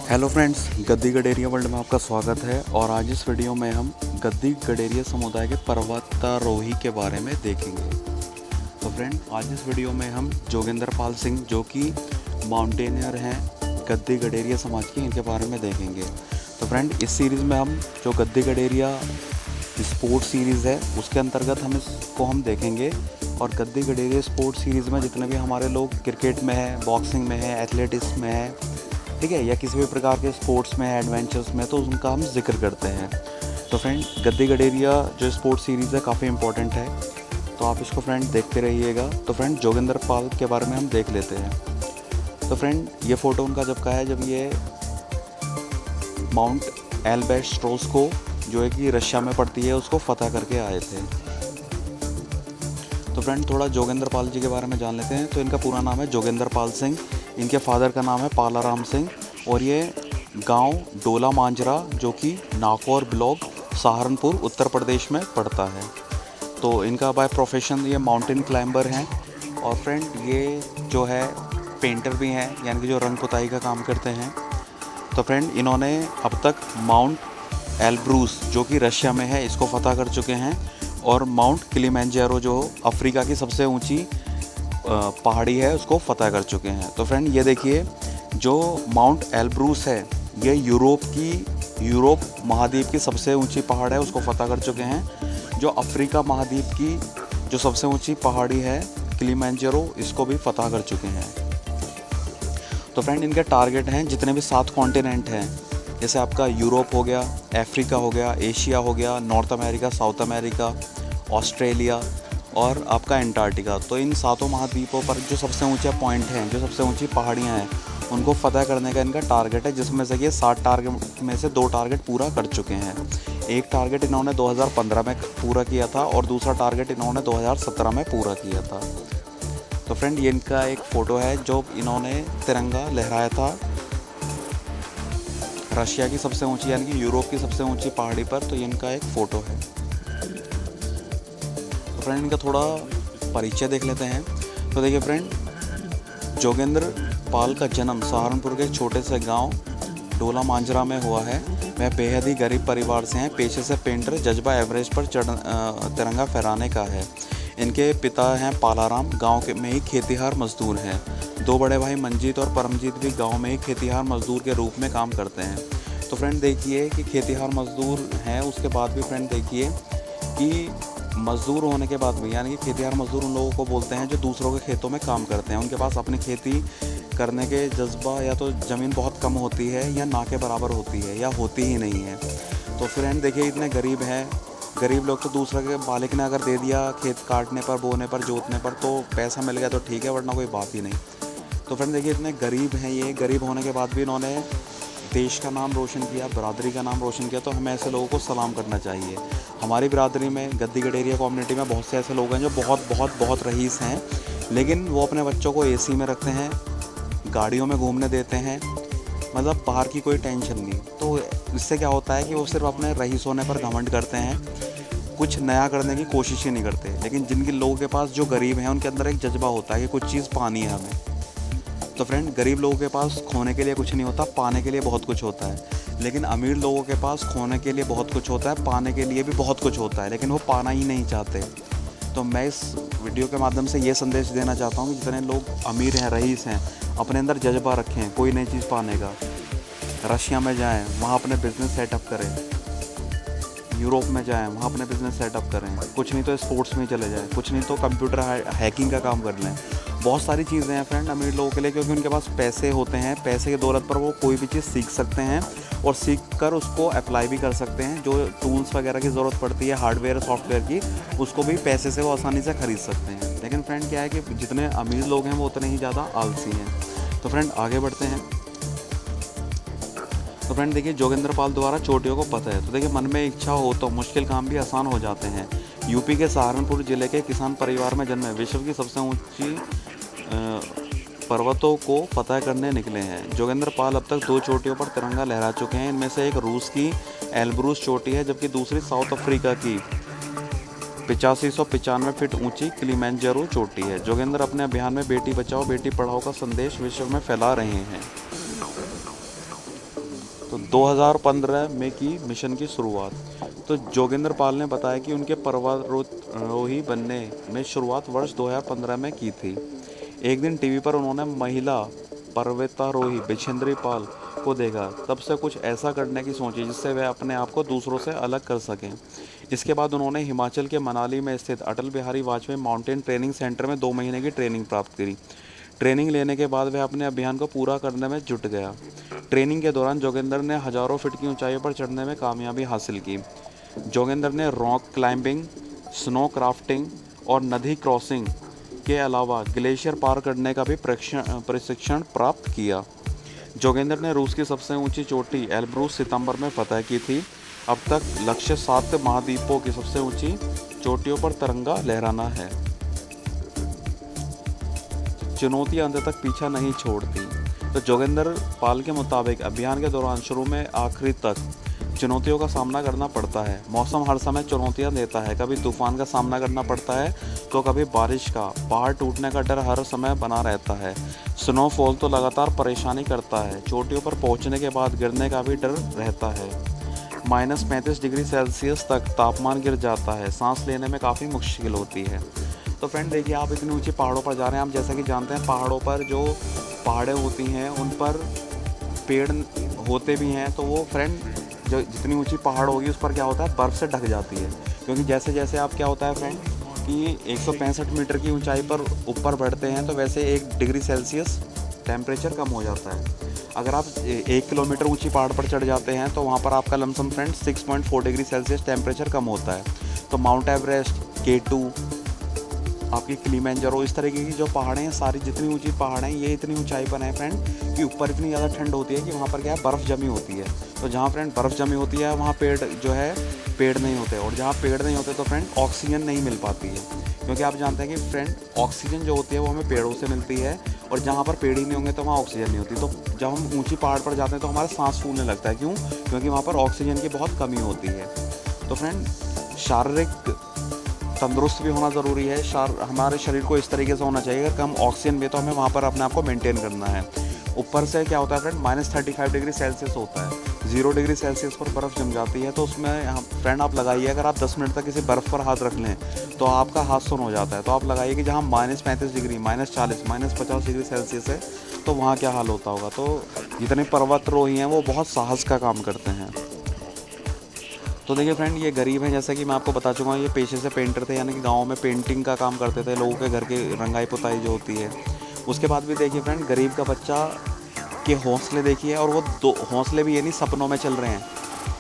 Hello friends, गद्दी गडेरिया world में आपका स्वागत है। और आज इस वीडियो में हम गद्दी गडेरिया समुदाय के पर्वतारोही के बारे में देखेंगे। तो फ्रेंड, आज इस वीडियो में हम जोगेंद्र पाल सिंह, जो कि माउंटेनियर हैं गद्दी गडेरिया समाज की, इनके बारे में देखेंगे। तो फ्रेंड, इस सीरीज़ में हम जो गद्दी गडेरिया स्पोर्ट सीरीज़ है उसके अंतर्गत हम देखेंगे। और गद्दी गडेरिया स्पोर्ट सीरीज़ में जितने भी हमारे लोग क्रिकेट में है, बॉक्सिंग में है, एथलेटिक्स में है, ठीक है, या किसी भी प्रकार के स्पोर्ट्स में है, एडवेंचर्स में, तो उनका हम जिक्र करते हैं। तो फ्रेंड, गद्दी गडेरिया जो स्पोर्ट सीरीज़ है काफ़ी इंपॉर्टेंट है, तो आप इसको फ्रेंड देखते रहिएगा। तो फ्रेंड, जोगेंद्र पाल के बारे में हम देख लेते हैं। तो फ्रेंड, ये फ़ोटो उनका जब का है जब ये माउंट एल्ब्रेच जो है कि रशिया में पड़ती है, उसको फतह करके आए थे। तो फ्रेंड, थोड़ा जोगेंद्र पाल जी के बारे में जान लेते हैं। तो इनका पूरा नाम है जोगेंद्र पाल सिंह, इनके फादर का नाम है पालाराम सिंह, और ये गांव डोला मांजरा जो कि नागौर ब्लॉक सहारनपुर उत्तर प्रदेश में पड़ता है। तो इनका बाय प्रोफेशन ये माउंटेन क्लाइंबर हैं। और फ्रेंड, ये जो है पेंटर भी हैं, यानी कि जो रंग पुताई का काम करते हैं। तो फ्रेंड, इन्होंने अब तक माउंट एल्ब्रूस जो कि रशिया में है इसको फतह कर चुके हैं, और माउंट किलिमंजारो जो अफ्रीका की सबसे ऊंची पहाड़ी है उसको फतह कर चुके हैं। तो फ्रेंड, ये देखिए, जो माउंट एल्ब्रूस है ये यूरोप महाद्वीप की सबसे ऊंची पहाड़ है, उसको फतह कर चुके हैं। जो अफ्रीका महाद्वीप की जो सबसे ऊंची पहाड़ी है किलिमंजारो, इसको भी फतह कर चुके हैं। तो फ्रेंड, इनके टारगेट हैं जितने भी 7 कॉन्टिनेंट हैं, जैसे आपका यूरोप हो गया, अफ्रीका हो गया, एशिया हो गया, north America, south America, Australia और आपका एंटार्क्टिका। तो इन 7 महाद्वीपों पर जो सबसे ऊंचे पॉइंट हैं, जो सबसे ऊंची पहाड़ियां हैं, उनको फतह करने का इनका टारगेट है, जिसमें से ये 7 टारगेट में से 2 टारगेट पूरा कर चुके हैं। एक टारगेट इन्होंने 2015 में पूरा किया था और दूसरा टारगेट इन्होंने 2017 में पूरा किया था। तो फ्रेंड, ये इनका एक फ़ोटो है जो इन्होंने तिरंगा लहराया था रशिया की सबसे ऊंची यानी कि यूरोप की सबसे ऊंची पहाड़ी पर। तो ये इनका एक फ़ोटो है। तो फ्रेंड, इनका थोड़ा परिचय देख लेते हैं। तो देखिए फ्रेंड, जोगेंद्र पाल का जन्म सहारनपुर के एक छोटे से गांव डोला मांजरा में हुआ है। वह बेहद ही गरीब परिवार से हैं। पेशे से पेंटर, जज्बा एवरेस्ट पर तिरंगा फहराने का है। इनके पिता हैं पालाराम, गांव के में ही खेतिहार मजदूर हैं। 2 बड़े भाई मंजीत और परमजीत भी गांव में ही खेतिहार मजदूर के रूप में काम करते हैं। तो फ्रेंड, देखिए कि खेतिहार मजदूर हैं, उसके बाद भी फ्रेंड देखिए कि मज़दूर होने के बाद भी, यानी कि खेतिहार मज़दूर उन लोगों को बोलते हैं जो दूसरों के खेतों में काम करते हैं। उनके पास अपनी खेती करने के जज्बा, या तो ज़मीन बहुत कम होती है या ना के बराबर होती है या होती ही नहीं है। तो फ्रेंड देखिए, इतने गरीब हैं, गरीब लोग तो दूसरे के मालिक ने अगर दे दिया खेत काटने पर, बोने पर, जोतने पर, तो पैसा मिल गया तो ठीक है, वरना कोई बात ही नहीं। तो फ्रेंड देखिए, इतने गरीब हैं ये, गरीब होने के बाद भी इन्होंने देश का नाम रोशन किया, बिरादरी का नाम रोशन किया। तो हमें ऐसे लोगों को सलाम करना चाहिए। हमारी बिरादरी में, गद्दी गडेरिया कम्युनिटी में बहुत से ऐसे लोग हैं जो बहुत रईस हैं, लेकिन वो अपने बच्चों को एसी में रखते हैं, गाड़ियों में घूमने देते हैं, मतलब बाहर की कोई टेंशन नहीं। तो इससे क्या होता है कि वो सिर्फ अपने रईस होने पर घमंड करते हैं, कुछ नया करने की कोशिश ही नहीं करते। लेकिन जिनके लोगों के पास, जो गरीब हैं, उनके अंदर एक जज्बा होता है कि कुछ चीज़ पानी है हमें। तो फ्रेंड, गरीब लोगों के पास खोने के लिए कुछ नहीं होता, पाने के लिए बहुत कुछ होता है। लेकिन अमीर लोगों के पास खोने के लिए बहुत कुछ होता है, पाने के लिए भी बहुत कुछ होता है, लेकिन वो पाना ही नहीं चाहते। तो मैं इस वीडियो के माध्यम से ये संदेश देना चाहता हूँ कि जितने लोग अमीर हैं, रईस हैं, अपने अंदर जज्बा रखें कोई नई चीज़ पाने का। रशिया में जाएँ, वहाँ अपने बिज़नेस सेटअप करें। यूरोप में जाएँ, वहाँ अपने बिज़नेस सेटअप करें। कुछ नहीं तो स्पोर्ट्स में चले जाएँ, कुछ नहीं तो कंप्यूटर हैकिंग का काम कर लें। बहुत सारी चीज़ें हैं फ्रेंड अमीर लोगों के लिए, क्योंकि उनके पास पैसे होते हैं। पैसे की दौलत पर वो कोई भी चीज़ सीख सकते हैं और सीख कर उसको अप्लाई भी कर सकते हैं। जो टूल्स वगैरह की ज़रूरत पड़ती है, हार्डवेयर सॉफ्टवेयर की, उसको भी पैसे से वो आसानी से ख़रीद सकते हैं। लेकिन फ्रेंड क्या है कि जितने अमीर लोग हैं वो उतने ही ज़्यादा आलसी हैं। तो फ्रेंड, आगे बढ़ते हैं। तो फ्रेंड देखिए, जोगेंद्र पाल द्वारा चोटियों को पता है। तो देखिए, मन में इच्छा हो तो मुश्किल काम भी आसान हो जाते हैं। यूपी के सहारनपुर ज़िले के किसान परिवार में जन्मे, विश्व की सबसे ऊंची पर्वतों को फतह करने निकले हैं। जोगेंद्र पाल अब तक 2 चोटियों पर तिरंगा लहरा चुके हैं। इनमें से एक रूस की एल्ब्रूस चोटी है, जबकि दूसरी साउथ अफ्रीका की 8595 फीट ऊंची किलिमंजारो चोटी है। जोगेंद्र अपने अभियान में बेटी बचाओ बेटी पढ़ाओ का संदेश विश्व में फैला रहे हैं। 2015 में की मिशन की शुरुआत। तो जोगेंद्र पाल ने बताया कि उनके पर्वतारोही बनने में शुरुआत वर्ष 2015 में की थी। एक दिन टीवी पर उन्होंने महिला पर्वतारोही बिछेंद्री पाल को देखा। तब से कुछ ऐसा करने की सोची जिससे वे अपने आप को दूसरों से अलग कर सकें। इसके बाद उन्होंने हिमाचल के मनाली में स्थित Atal Bihari Vajpayee mountain training centre में 2 महीने की ट्रेनिंग प्राप्त करी। ट्रेनिंग लेने के बाद वह अपने अभियान को पूरा करने में जुट गया। ट्रेनिंग के दौरान जोगेंद्र ने हज़ारों फीट की ऊंचाई पर चढ़ने में कामयाबी हासिल की। जोगेंद्र ने रॉक क्लाइंबिंग, स्नो क्राफ्टिंग और नदी क्रॉसिंग के अलावा ग्लेशियर पार करने का भी प्रशिक्षण प्राप्त किया। जोगेंद्र ने रूस की सबसे ऊंची चोटी एल्ब्रूस सितंबर में फतह की थी। अब तक लक्ष्य 7 महाद्वीपों की सबसे ऊंची चोटियों पर तिरंगा लहराना है। चुनौतियां अंत तक पीछा नहीं छोड़ती। तो जोगेंद्र पाल के मुताबिक अभियान के दौरान शुरू में आखिरी तक चुनौतियों का सामना करना पड़ता है। मौसम हर समय चुनौतियां देता है। कभी तूफान का सामना करना पड़ता है तो कभी बारिश का। पहाड़ टूटने का डर हर समय बना रहता है। स्नोफॉल तो लगातार परेशानी करता है। चोटियों पर पहुंचने के बाद गिरने का भी डर रहता है। -35 डिग्री सेल्सियस तक तापमान गिर जाता है। सांस लेने में काफ़ी मुश्किल होती है। तो फ्रेंड देखिए, आप इतनी ऊंची पहाड़ों पर जा रहे हैं। आप जैसा कि जानते हैं, पहाड़ों पर जो पहाड़ें होती हैं उन पर पेड़ होते भी हैं। तो वो फ्रेंड जो जितनी ऊंची पहाड़ होगी उस पर क्या होता है, बर्फ़ से ढक जाती है। क्योंकि जैसे जैसे आप क्या होता है फ्रेंड कि 165 मीटर की ऊंचाई पर ऊपर बढ़ते हैं तो वैसे 1 डिग्री सेल्सियस टेम्परेचर कम हो जाता है। अगर आप 1 किलोमीटर ऊंची पहाड़ पर चढ़ जाते हैं तो वहाँ पर आपका lump sum friend 6.4 degree Celsius temperature कम होता है। तो माउंट एवरेस्ट, K2, आपकी किलिमंजारो, इस तरीके की जो पहाड़ें हैं, सारी जितनी ऊंची पहाड़ें हैं, ये इतनी ऊंचाई पर हैं फ्रेंड कि ऊपर इतनी ज़्यादा ठंड होती है कि वहाँ पर क्या है, बर्फ़ जमी होती है। तो जहाँ फ्रेंड बर्फ़ जमी होती है वहाँ पेड़ जो है पेड़ नहीं होते, और जहाँ पेड़ नहीं होते तो फ्रेंड ऑक्सीजन नहीं मिल पाती है। क्योंकि आप जानते हैं कि फ्रेंड ऑक्सीजन जो होती है वो हमें पेड़ों से मिलती है, और जहाँ पर पेड़ ही नहीं होंगे तो वहाँ ऑक्सीजन नहीं होती। तो जब हम ऊंची पहाड़ पर जाते हैं तो हमारा सांस फूलने लगता है। क्यों? क्योंकि वहाँ पर ऑक्सीजन की बहुत कमी होती है। तो फ्रेंड शारीरिक तंदुरुस्त भी होना ज़रूरी है। हमारे शरीर को इस तरीके से होना चाहिए, अगर कम ऑक्सीजन भी तो हमें वहाँ पर अपने आप को मेंटेन करना है। ऊपर से क्या होता है फ्रेंड, -35 डिग्री सेल्सियस होता है। 0 डिग्री सेल्सियस पर बर्फ़ जम जाती है। तो उसमें फ्रेंड आप लगाइए, अगर आप 10 मिनट तक किसी बर्फ़ पर हाथ रख लें तो आपका हाथ सुन्न हो जाता है। तो आप लगाइए कि जहाँ -35 डिग्री, -40, -50 डिग्री सेल्सियस है तो वहाँ क्या हाल होता होगा। तो जितने पर्वतारोही हैं वो बहुत साहस का काम करते हैं। तो देखिए फ्रेंड, ये गरीब हैं, जैसा कि मैं आपको बता चुका हूँ। ये पेशे से पेंटर थे, यानी कि गाँव में पेंटिंग का काम करते थे, लोगों के घर की रंगाई पुताई जो होती है। उसके बाद भी देखिए फ्रेंड, गरीब का बच्चा के हौसले देखिए, और वो 2 हौसले भी ये नहीं सपनों में चल रहे हैं।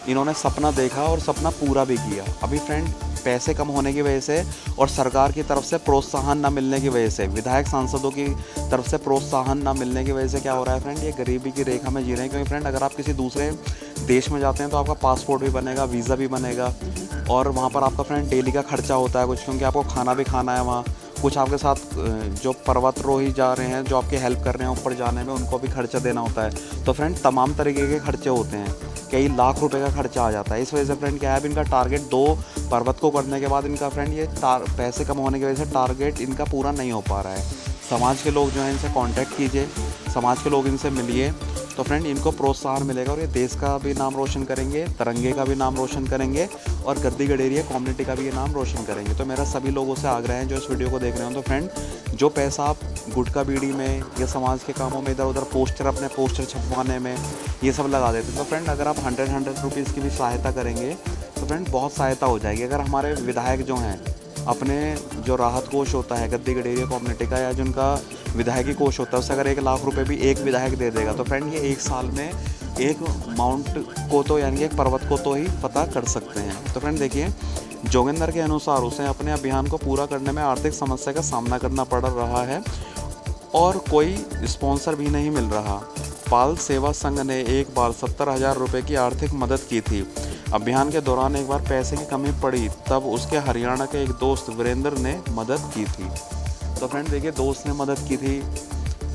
इन्होंने सपना देखा और सपना पूरा भी किया। अभी फ्रेंड पैसे कम होने की वजह से और सरकार की तरफ से प्रोत्साहन ना मिलने की वजह से, विधायक सांसदों की तरफ से प्रोत्साहन ना मिलने की वजह से क्या हो रहा है फ्रेंड, ये गरीबी की रेखा में जी रहे हैं। क्योंकि फ्रेंड अगर आप किसी दूसरे देश में जाते हैं तो आपका पासपोर्ट भी बनेगा, वीज़ा भी बनेगा, और वहाँ पर आपका फ्रेंड डेली का खर्चा होता है कुछ, क्योंकि आपको खाना भी खाना है वहाँ। कुछ आपके साथ जो पर्वतारोही जा रहे हैं, जो आपकी हेल्प कर रहे हैं ऊपर जाने में, उनको भी खर्चा देना होता है। तो फ्रेंड तमाम तरीके के खर्चे होते हैं, कई लाख रुपए का खर्चा आ जाता है। इस वजह से फ्रेंड क्या है, इनका टारगेट 2 पर्वत को करने के बाद इनका फ्रेंड ये पैसे कम होने की वजह से टारगेट इनका पूरा नहीं हो पा रहा है। समाज के लोग जो हैं इनसे कांटेक्ट कीजिए, समाज के लोग इनसे मिलिए, तो फ्रेंड इनको प्रोत्साहन मिलेगा और ये देश का भी नाम रोशन करेंगे, तिरंगे का भी नाम रोशन करेंगे, और गद्दी गडेरिया कम्युनिटी का भी ये नाम रोशन करेंगे। तो मेरा सभी लोगों से आग्रह है जो इस वीडियो को देख रहे हो, तो फ्रेंड जो पैसा आप गुटखा बीड़ी में या समाज के कामों में, इधर उधर अपने पोस्टर छपवाने में, ये सब लगा देते हैं, तो फ्रेंड अगर आप 100 रुपीज़ की भी सहायता करेंगे तो फ्रेंड बहुत सहायता हो जाएगी। अगर हमारे विधायक जो हैं अपने जो राहत कोष होता है गद्दी गडेरिया कम्युनिटी का, या जिनका विधायकी कोष होता है, उससे अगर 1 लाख रुपए भी एक विधायक दे देगा तो फ्रेंड ये 1 साल में एक माउंट को तो, यानी एक पर्वत को तो ही पता कर सकते हैं। तो फ्रेंड देखिए, जोगिंदर के अनुसार उसे अपने अभियान को पूरा करने में आर्थिक समस्या का सामना करना पड़ रहा है और कोई स्पॉन्सर भी नहीं मिल रहा। पाल सेवा संघ ने एक बार 70,000 रुपये की आर्थिक मदद की थी। अभियान के दौरान एक बार पैसे की कमी पड़ी, तब उसके हरियाणा के एक दोस्त वीरेंद्र ने मदद की थी। तो फ्रेंड देखिए, दोस्त ने मदद की थी,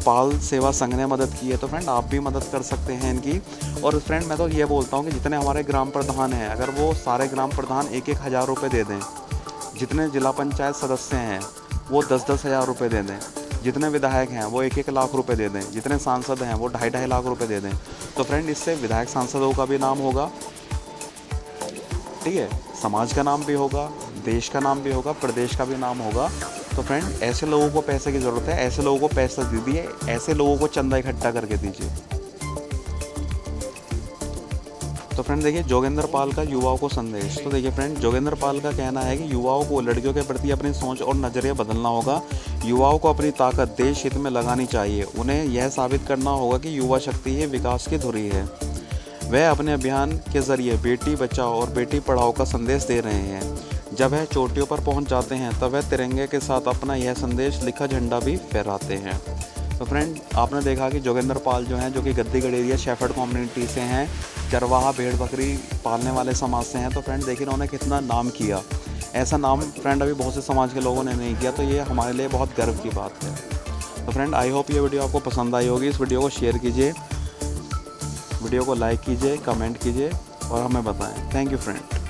पाल सेवा संघ ने मदद की है, तो फ्रेंड आप भी मदद कर सकते हैं इनकी। और फ्रेंड मैं तो ये बोलता हूँ कि जितने हमारे ग्राम प्रधान हैं, अगर वो सारे ग्राम प्रधान 1-1 हज़ार रुपये दे दें, जितने जिला पंचायत सदस्य हैं वो 10-10 हज़ार रुपये दे दें, जितने विधायक हैं वो 1-1 लाख रुपए दे दें, जितने सांसद हैं वो 2.5-2.5 लाख रुपए दे दें, तो फ्रेंड इससे विधायक सांसदों का भी नाम होगा, ठीक है, समाज का नाम भी होगा, देश का नाम भी होगा, प्रदेश का भी नाम होगा। तो फ्रेंड ऐसे लोगों को पैसे की ज़रूरत है, ऐसे लोगों को पैसा दीजिए, ऐसे लोगों को चंदा इकट्ठा करके दीजिए। तो फ्रेंड देखिए जोगेंद्र पाल का युवाओं को संदेश। तो देखिए फ्रेंड जोगेंद्र पाल का कहना है कि युवाओं को लड़कियों के प्रति अपनी सोच और नज़रिया बदलना होगा। युवाओं को अपनी ताकत देश हित में लगानी चाहिए। उन्हें यह साबित करना होगा कि युवा शक्ति ही विकास की धुरी है। वह अपने अभियान के जरिए बेटी बचाओ और बेटी पढ़ाओ का संदेश दे रहे हैं। जब वह चोटियों पर पहुंच जाते हैं तब वह तिरंगे के साथ अपना यह संदेश लिखा झंडा भी फहराते हैं। तो फ्रेंड आपने देखा कि जोगेंद्र पाल जो हैं, जो कि गद्दीगढ़ एरिया शेफर्ड कम्युनिटी से हैं, चरवाहा भेड़ बकरी पालने वाले समाज से हैं। तो फ्रेंड देखिए उन्होंने कितना नाम किया। ऐसा नाम फ्रेंड अभी बहुत से समाज के लोगों ने नहीं किया, तो ये हमारे लिए बहुत गर्व की बात है। तो फ्रेंड आई होप ये वीडियो आपको पसंद आई होगी। इस वीडियो को शेयर कीजिए, वीडियो को लाइक कीजिए, कमेंट कीजिए और हमें बताएं। Thank you friend.